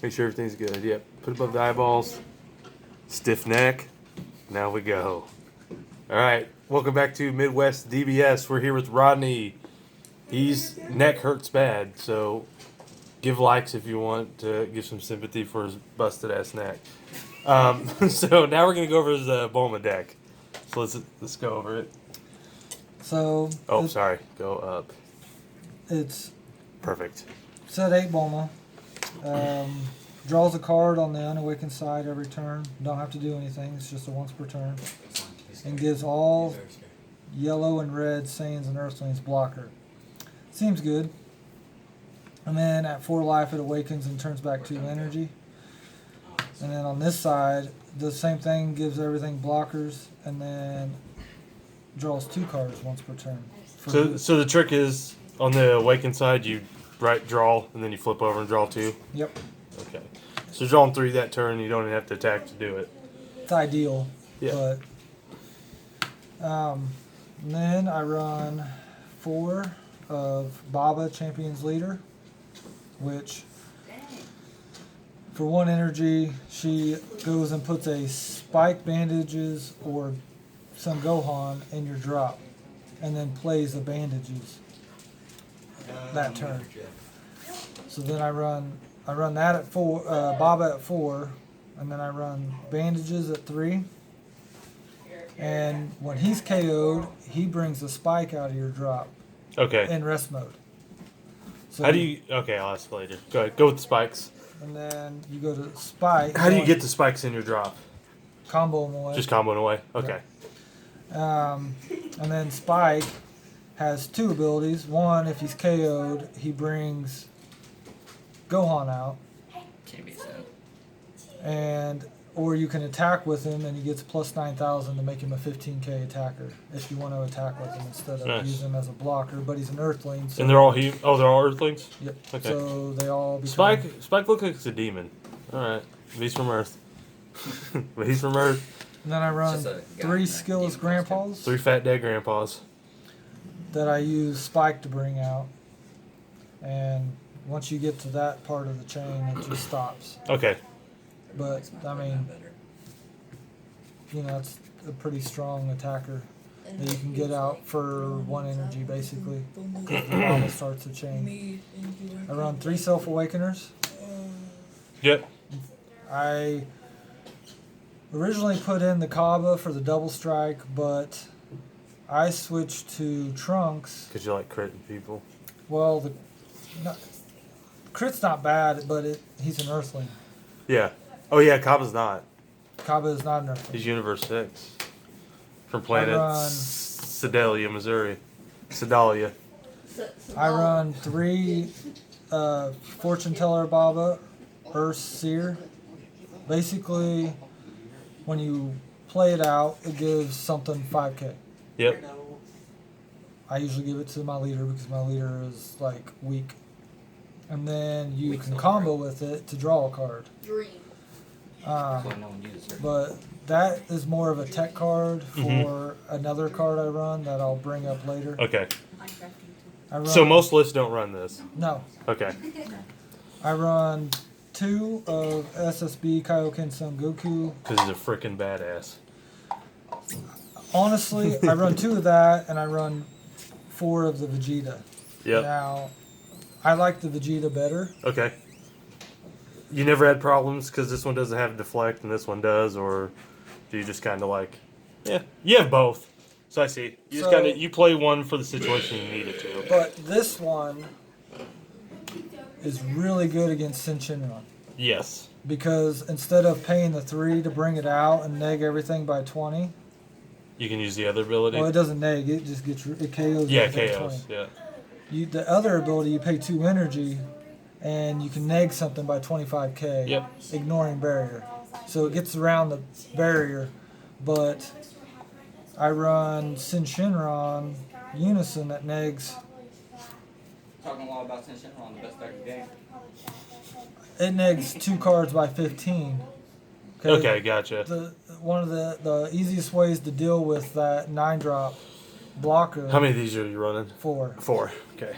Make sure everything's good. Yep. Put above the eyeballs. Stiff neck. Now we go. All right. Welcome back to Midwest DBS. We're here with Rodney. His neck hurts bad, so give likes if you want to give some sympathy for his busted ass neck. So now we're gonna go over his bulma deck. So let's go over it. So. Oh, sorry. Go up. It's perfect. Set 8 bulma. Draws a card on the unawakened side every turn. Don't have to do anything. It's just a once per turn. And gives all yellow and red Saiyans and Earthlings blocker. Seems good. And then at 4 life it awakens and turns back 2 energy. And then on this side, the same thing, gives everything blockers, and then draws 2 cards once per turn. So the trick is, on the awakened side, you draw, and then you flip over and draw 2? Yep. Okay. So drawing 3 that turn, you don't even have to attack to do it. It's ideal. Yeah. But then I run 4 of Baba, Champion's Leader, which for 1 energy, she goes and puts a Spike, Bandages, or some Gohan in your drop, and then plays the Bandages that turn. So then I run that at 4, Baba at 4, and then I run Bandages at 3. And when he's KO'd, he brings the Spike out of your drop. Okay. In rest mode. So how do you? Okay, I'll ask later. Go ahead. Go with the spikes. And then you go to Spike. How do you get the spikes in your drop? Combo them away. Just comboing away. Okay. Yeah. And then Spike has 2 abilities. One, if he's KO'd, he brings Gohan out. Can't be sad. Or you can attack with him, and he gets plus 9,000 to make him a 15k attacker if you want to attack with him instead of use him as a blocker. But he's an Earthling. So and they're all they're all Earthlings. Yep. Okay. So they all become... Spike looks like it's a demon. All right. He's from Earth. But he's from Earth. And then I run 3 skillless grandpas. 3 fat dead grandpas. That I use Spike to bring out. And once you get to that part of the chain, it just stops. Okay. But, I mean, it's a pretty strong attacker that you can get out for 1 energy, basically, because the lava starts a chain. I run 3 Self-Awakeners. Yep. I originally put in the Kaba for the double strike, but I switched to Trunks. Because you like critting people? Well, crit's not bad, but he's an Earthling. Yeah. Oh, yeah, Kaba's not. Kaba is not an Earthling. He's Universe 6. From planet Sedalia, Missouri. Sedalia. I run 3 Fortune Teller Baba, Earth Seer. Basically, when you play it out, it gives something 5k. Yep. I usually give it to my leader because my leader is, weak. And then you can combo with it to draw a card. But that is more of a tech card for another card I run that I'll bring up later. Okay. So most lists don't run this? No. Okay. I run 2 of SSB Kaioken Son Goku. Because he's a freaking badass. Honestly, I run 2 of that, and I run 4 of the Vegeta. Yep. Now, I like the Vegeta better. Okay. You never had problems because this one doesn't have deflect and this one does, or do you just kind of you have both. So I see. You just you play one for the situation you need it to. But this one is really good against Shinron. Yes. Because instead of paying the 3 to bring it out and neg everything by 20, you can use the other ability. Well, it doesn't neg; it just it KOs. Yeah, KOs. 20. Yeah. The other ability, you pay 2 energy, and you can neg something by 25k. Yep. Ignoring barrier, so it gets around the barrier. But I run Shinron Unison that negs. Talking a lot about Shinron, the best deck of the game. It negs 2 cards by 15. Okay, gotcha. One of the easiest ways to deal with that 9-drop blocker. How many of these are you running? 4. 4. Okay.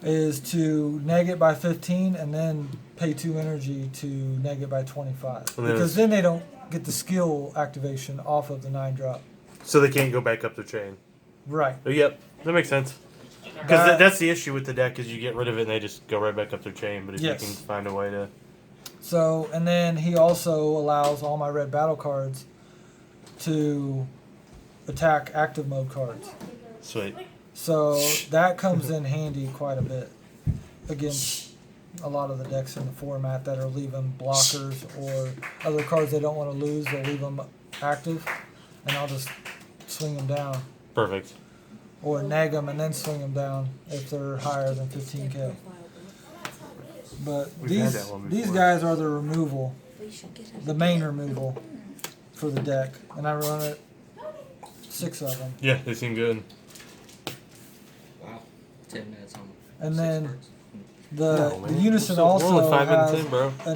Is to neg it by 15 and then pay 2 energy to neg it by 25. And then Because then they don't get the skill activation off of the 9-drop. So they can't go back up their chain. Right. Oh, yep, that makes sense. Because that's the issue with the deck is you get rid of it and they just go right back up their chain. But if Yes. you can find a way to... So, and then he also allows all my red battle cards to attack active mode cards. Sweet. So that comes in handy quite a bit against a lot of the decks in the format that are leaving blockers or other cards they don't want to lose. They'll leave them active, and I'll just swing them down. Perfect. Or nag them and then swing them down if they're higher than 15k. But We've had that one these before. guys are the removal, the main removal for the deck, and I run it 6 of them. Yeah, they seem good. Wow. 10 minutes on. And 6 then cards. the No, man. Unison We're only also 5 minutes has in, bro. a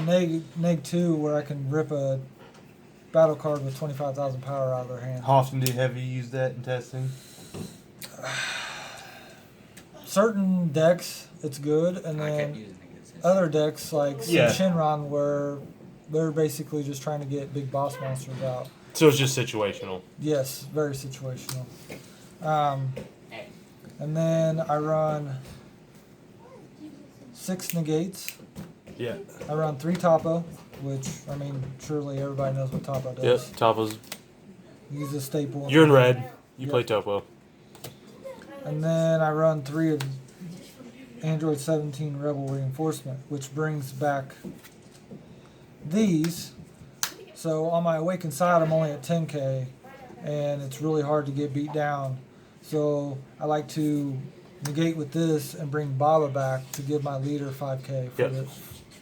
neg 2 where I can rip a battle card with 25,000 power out of their hand. How often do you have you used that in testing? Certain decks, it's good, and I kept then using it against other decks like Yeah. Shinron where they're basically just trying to get big boss monsters out. So it's just situational. Yes, very situational. And then I run 6 negates. Yeah. I run 3 topo, which, I mean, surely everybody knows what topo does. Yep. Topo's. Use a staple. You're in red. You Yep. play Topo. And then I run 3 of Android 17 Rebel Reinforcement, which brings back these. So on my Awakened side, I'm only at 10k, and it's really hard to get beat down. So I like to negate with this and bring Baba back to give my leader 5k for Yep. the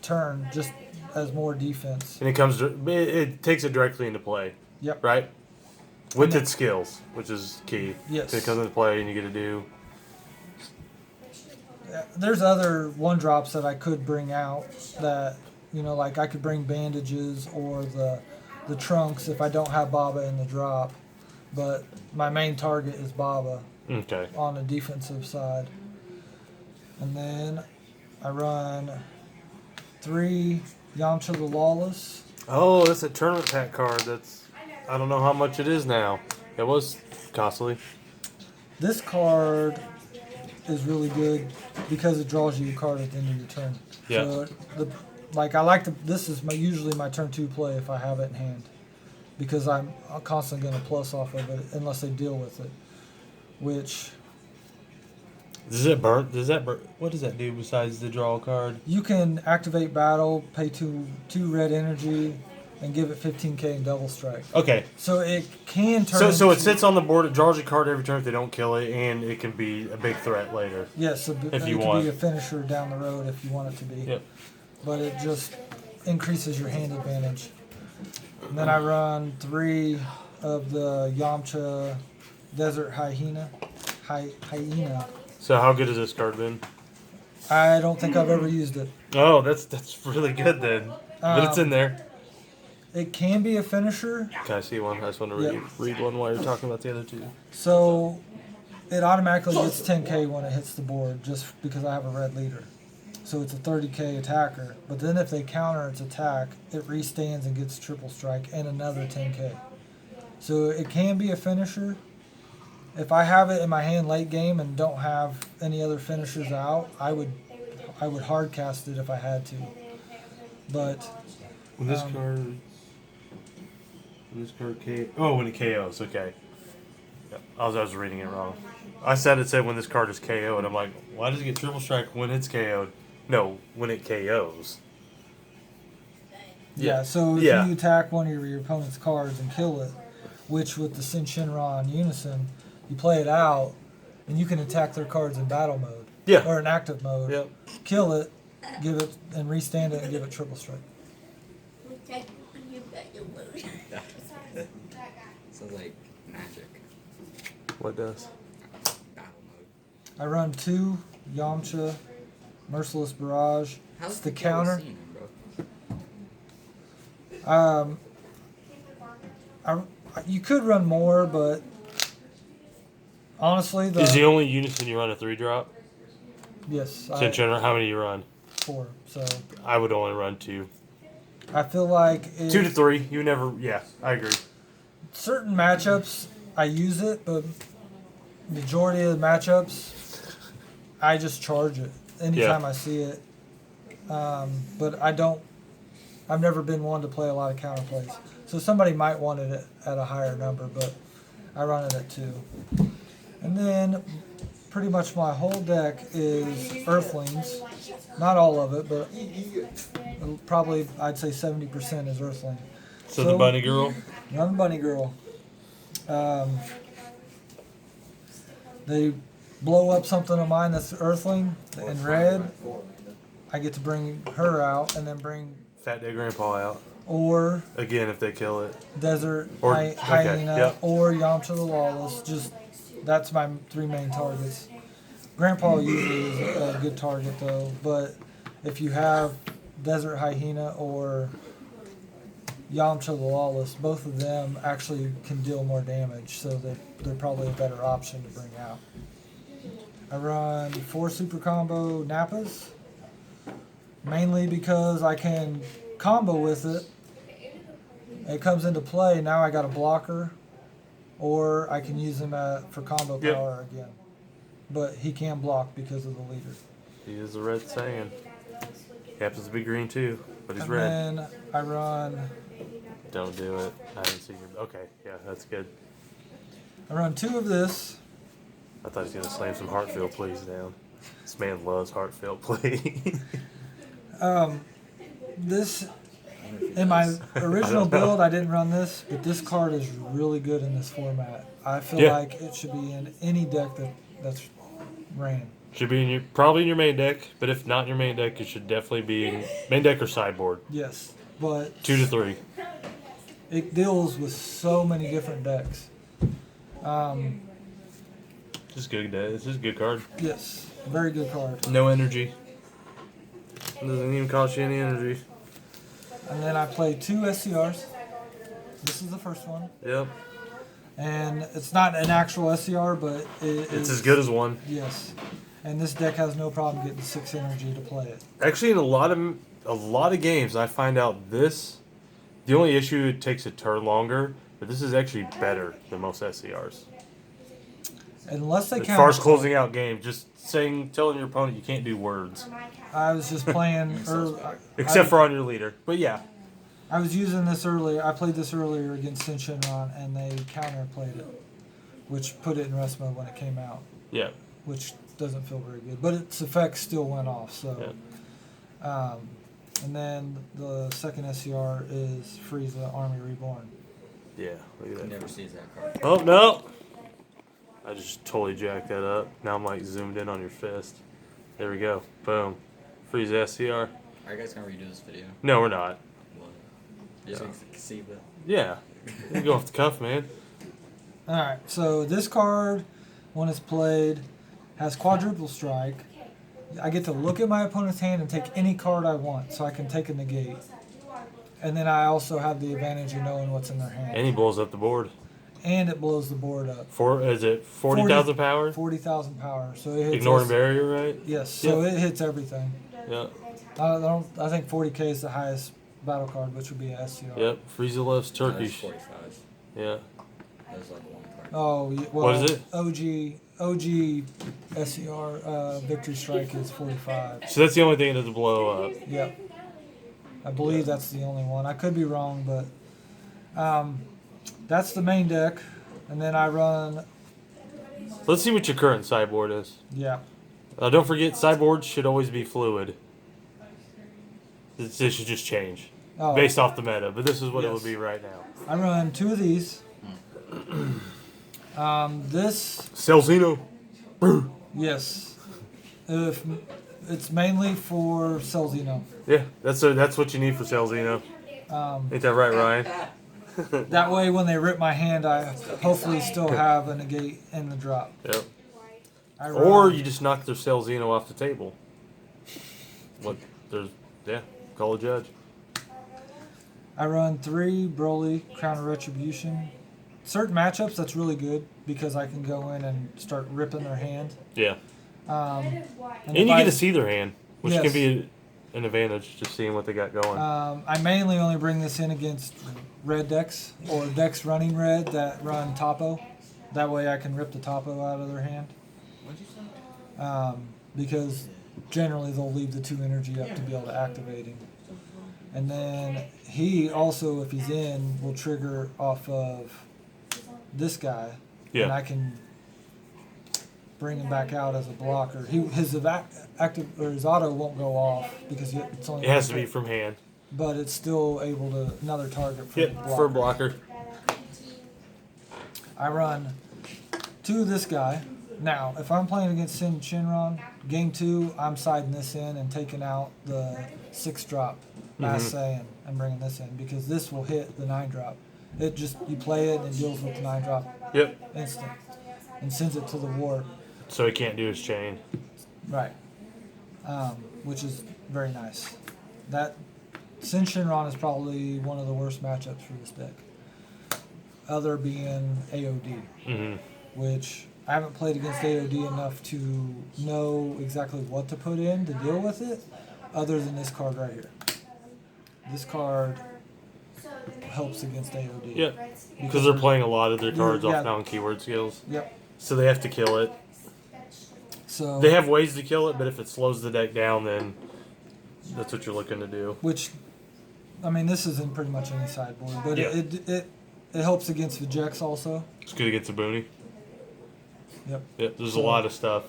turn, just as more defense. And it takes it directly into play. Yep. Right? With its skills, which is key. Yes. It comes into play and you get to do. There's other 1-drops that I could bring out that, you know, like I could bring bandages or the trunks if I don't have Baba in the drop. But my main target is Baba Okay. on the defensive side. And then I run 3 Yamcha the Lawless. Oh, that's a tournament pack card. I don't know how much it is now. It was costly. This card is really good because it draws you a card at the end of your turn. Yeah. So this is usually my turn 2 play if I have it in hand, because I'm constantly going to plus off of it unless they deal with it. Which Does it burn? What does that do besides the draw card? you can activate battle, pay 2 red energy, and give it 15k in double strike. Okay. So it can turn. So it into- sits on the board. It draws a card every turn if they don't kill it, and it can be a big threat later. Yes, it if you could want. be a finisher down the road if you want it to be. Yep. But it just increases your hand advantage. And then I run 3 of the Yamcha Desert Hyena. Hyena. So how good has this card been? I don't think I've ever used it. Oh, that's really good then. But it's in there. It can be a finisher, Can I see one? I just want to Yep. read one while you're talking about the other two. so it automatically gets 10k when it hits the board just because I have a red leader. So it's a 30k attacker. But then if they counter its attack, it restands and gets triple strike and another 10k. So it can be a finisher. If I have it in my hand late game and don't have any other finishers out, I would hard cast it if I had to. But When this card when it KOs, okay. Yep. I was reading it wrong. It said when this card is KO'd. I'm like, why does it get triple strike when it's KO'd? No, when it KOs. yeah, so if Yeah. you attack one of your opponent's cards and kill it, which with the Sin Shinron Unison, you play it out, and you can attack their cards in battle mode. Yeah. Or in active mode. Yep. Kill it, give it, and restand it and give it triple strike. Sounds like magic. What does? Battle mode. I run 2 Yamcha Merciless Barrage. How's It's the counter. scene, bro? You could run more, but honestly, Is the only unison you run a 3-drop? yes, How many you run? 4. So I would only run 2. I feel like 2 to 3. You never. Yeah, I agree. certain matchups I use it, but majority of the matchups I just charge it anytime I see it. But I've never been one to play a lot of counterplays. So somebody might want it at a higher number, but I run it at 2. And then pretty much my whole deck is Earthlings. Not all of it, but probably I'd say 70% is Earthling. So the bunny girl? I'm the bunny girl. They blow up something of mine that's Earthling in red. I get to bring her out and then bring Fat Day Grandpa out. or Again, if they kill it. Desert Okay, Hyena yep. or Yamcha the Lawless. Just that's my 3 main targets. Grandpa usually is a good target though, but if you have Desert Hyena or Yamcha the Lawless, both of them actually can deal more damage, so they're probably a better option to bring out. I run 4 super combo Nappas, mainly because I can combo with it. It comes into play, now I got a blocker, or I can use him for combo power again. But he can block because of the leader. He is the red Saiyan. He happens to be green too, but he's And red. then I run Don't do it. I haven't seen your. Okay, yeah, that's good. 2 of this. I thought he was going to slam some Heartfield plays down. This man loves Heartfield play. This in my original build I didn't run this, but this card is really good in this format. I feel like it should be in any deck that's ran. Should be probably in your main deck, but if not in your main deck, it should definitely be in main deck or sideboard. Yes, but 2 to 3. it deals with so many different decks. Just good. It's just a good card. Yes, very good card. No energy. It doesn't even cost you any energy. And then I play 2 SCRs. This is the first one. Yep. And it's not an actual SCR, but It's as good as one. Yes. And this deck has no problem getting 6 energy to play it. Actually, in a lot of games, I find out this. The only issue, it takes a turn longer, but this is actually better than most SCRs. Unless they As count. far as closing out games, just telling your opponent you can't do words. I was just playing early. Except for on your leader. But yeah. I was using this earlier. I played this earlier against Sin Shenron, and they counterplayed it, which put it in rest mode when it came out. Yeah. Which doesn't feel very good, but its effects still went off. So, and then the second SCR is Frieza Army Reborn. Yeah. Look at that. Never sees that card. Oh no! I just totally jacked that up. Now I'm like zoomed in on your fist. There we go. Boom. Freeze SCR. Are you guys gonna redo this video? No, we're not. Well, just so you can see that. Yeah. You go off the cuff, man. All right. So this card, when it's played, has quadruple strike. I get to look at my opponent's hand and take any card I want, so I can take a negate. And then I also have the advantage of knowing what's in their hand. And he blows up the board. And it blows the board up. Is it 40,000 power? 40,000 power. So it hits Ignoring us- barrier, right? Yes. So it hits everything. Yeah. I think 40k is the highest battle card, which would be a SCR. Yep. Frieza loves That's Turkish. 45. Yeah. That's like one card. Oh, well, What is it? OG SCR Victory Strike is 45. So that's the only thing that doesn't blow up. Yep. I believe that's the only one. I could be wrong, but that's the main deck. And then I run, Let's see what your current sideboard is. yeah. Don't forget, sideboards should always be fluid. This should just change Oh, based off the meta, but this is what it Yes. would be right now. I run 2 of these. This, Celzino. yes. If it's mainly for Celzino. Yeah, that's what you need for Celzino. Ain't that right, Ryan? That way, when they rip my hand, I hopefully still have a negate in the drop. Yep. I run, Or you just knock their Celzino off the table. Call a judge. I run 3 Broly Crown of Retribution. Certain matchups, that's really good because I can go in and start ripping their hand. Yeah. And And if you I- get to see their hand, which Yes. can be an advantage, just seeing what they got going. I mainly only bring this in against red decks or decks running red that run topo. That way I can rip the topo out of their hand. Because generally they'll leave the 2 energy up to be able to activate him. And then he also, if he's in, will trigger off of this guy. Yeah. And I can bring him back out as a blocker. His auto won't go off because it's only. It has to be from hand. But it's still able to another target for the blocker. For a blocker. I run 2 of this guy. Now, if I'm playing against Sin Shinron, game 2, I'm siding this in and taking out the 6-drop Mass Saiyan and bringing this in because this will hit the 9-drop. It just, you play it and it deals with the 9-drop instant and sends it to the warp. So he can't do his chain. Right. Which is very nice. That Sin Shinron is probably one of the worst matchups for this deck. Other being AOD, which I haven't played against AOD enough to know exactly what to put in to deal with it, other than this card right here. This card helps against AOD. Yep. Because they're playing a lot of their cards off non-keyword skills. Yep. So they have to kill it. So they have ways to kill it, but if it slows the deck down, then that's what you're looking to do. Which, I mean, this is in pretty much any sideboard, but it helps against the Vejex also. It's good against the Booney. Yep. Yep. There's a lot of stuff.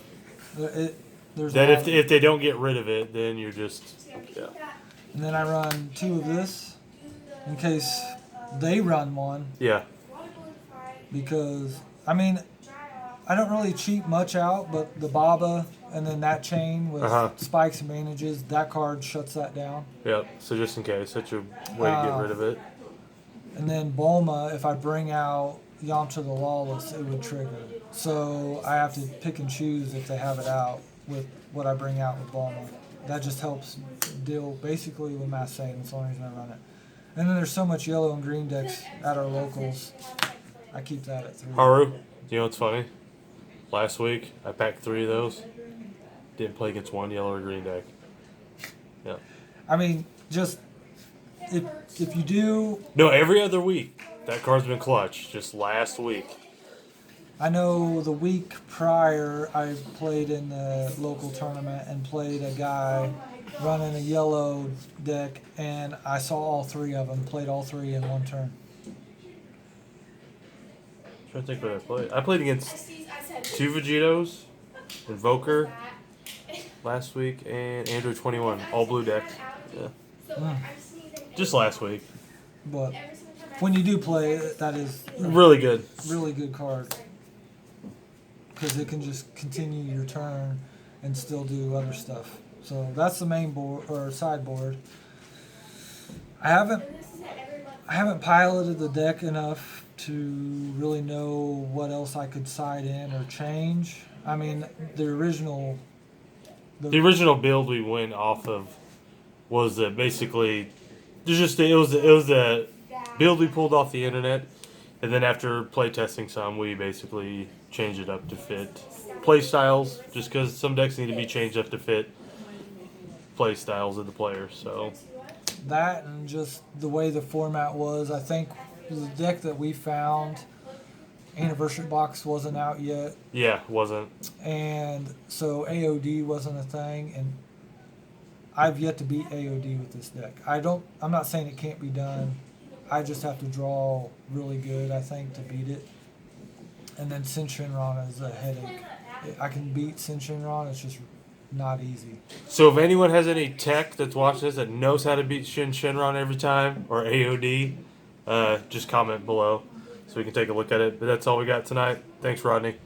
There's that if they don't get rid of it, then you're just And then I run 2 of this in case they run one. Yeah. Because I mean, I don't really cheat much out, but the Baba and then that chain with spikes and manages, that card shuts that down. Yep. So just in case, that's your way to get rid of it. And then Bulma, if I bring out Yamcha the Lawless, it would trigger. So I have to pick and choose if they have it out with what I bring out with Bulma. That just helps deal basically with Mass Saiyan. That's the only reason I run it. And then there's so much yellow and green decks at our locals. I keep that at 3. Haru, you know what's funny? Last week, I packed 3 of those. Didn't play against 1 yellow or green deck. Yeah. I mean, just if you do. No, every other week. That card's been clutch. Just last week. I know the week prior, I played in the local tournament and played a guy running a yellow deck, and I saw all 3 of them, played all 3 in one turn. I'm trying to think what I played. I played against 2 Vegetos, Invoker last week, and Android 21, all blue deck. Yeah. Just last week. But when you do play it, that is really good. Really good card. Because it can just continue your turn and still do other stuff. So that's the main board or sideboard. I haven't piloted the deck enough to really know what else I could side in or change. I mean, the original build we went off of was basically it was a build we pulled off the internet, and then after play testing some, we basically changed it up to fit play styles. Just because some decks need to be changed up to fit play styles of the players. So that and just the way the format was, I think the deck that we found, Anniversary Box wasn't out yet. Yeah, wasn't. And so AOD wasn't a thing, and I've yet to beat AOD with this deck. I'm not saying it can't be done. I just have to draw really good, I think, to beat it. And then Sin Shinron is a headache. I can beat Sin Shinron, it's just not easy. So if anyone has any tech that's watching this that knows how to beat Shinron every time, or AOD, just comment below so we can take a look at it. But that's all we got tonight. Thanks, Rodney.